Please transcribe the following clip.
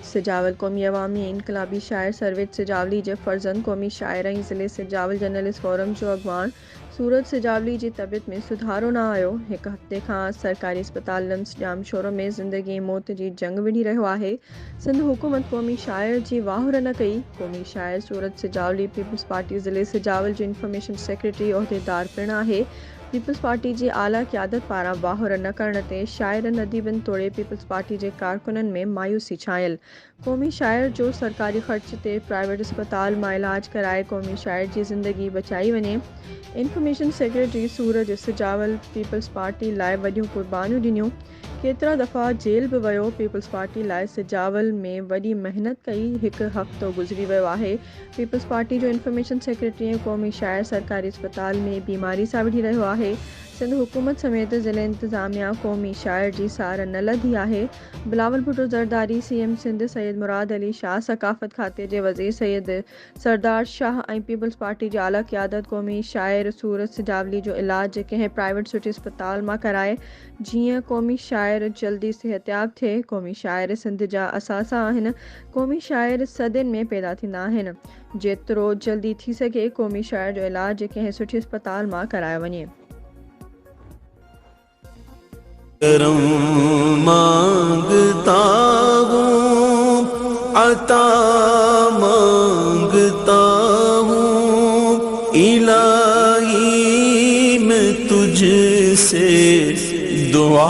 सिजावल कौमी अवामी इनकलाबी शायर सरवेद सिजावली जे फर्जंद कौमी शायरई ज़िले सिजावल जर्नलिस्ट फोरम जो अगवान सूरज सिजावली जी तबियत में सुधारो न आयो। एक हफ़्ते खां सरकारी अस्पताल लम्स जाम शोर में ज़िंदगी मौत जी जंग विढ़ी रहियो आहे। सिंध हुकूमत कौमी शायर जी वाहुर न कई। कौमी शायर सूरज सिजावली पीपल्स पार्टी ज़िले सिजावल जो इंफॉर्मेशन सेक्रेटरी उहदेदार पिण आहे। पीपल्स पार्टी जी आला क़यादत पारां वाहुर न करण ते शाइरनि अदीबनि तोड़े पीपल्स पार्टी जे कारकुननि में मायूसी छायल। कौमी शायर जो सरकारी ख़र्च ते प्राइवेट अस्पताल मां इलाज कराए कौमी शायर जी ज़िंदगी बचाई वञे। इंफॉर्मेशन सेक्रेटरी सूरज सिजावल पीपल्स पार्टी लाइ वॾियूं कुर्बानियूं ॾिनियूं। केतिरा दफ़ा जेल बि वियो। पीपल्स पार्टी लाइ सिजावल में वॾी महिनत कई। हिकु हफ़्तो गुज़री वियो आहे। पीपल्स पार्टी जो इंफॉर्मेशन सेक्रेटरी कौमी शायर सरकारी अस्पताल में बीमारी सां विढ़ी रहियो आहे। सिंध हुकूमत समेत ज़िले इंतज़ामिया कौमी शायर जी सार न लधी आहे। बिलावल भुट्टो ज़रदारी सीएम सिंध सैयद मुराद अली शाह सकाफ़त खाते जे वज़ीर सैयद सरदार शाह ऐं पीपल्स पार्टी जी आला क़यादत कौमी शायर सूरज सिजावली जो इलाज कंहिं प्राइवेट सुठी अस्पताल मां कराए जीअं कौमी शायर जल्दी सिहतयाब थिए। कौमी शायर सिंध जा असासा आहिनि। कौमी शायर सदियुनि में पैदा थींदा आहिनि। जेतिरो जल्दी थी सघे कौमी शायर जो इलाज कंहिं सुठी अस्पताल मां करायो वञे। करम मांगता हूँ, अता मांगता हूँ, इलाही मैं तुझसे दुआ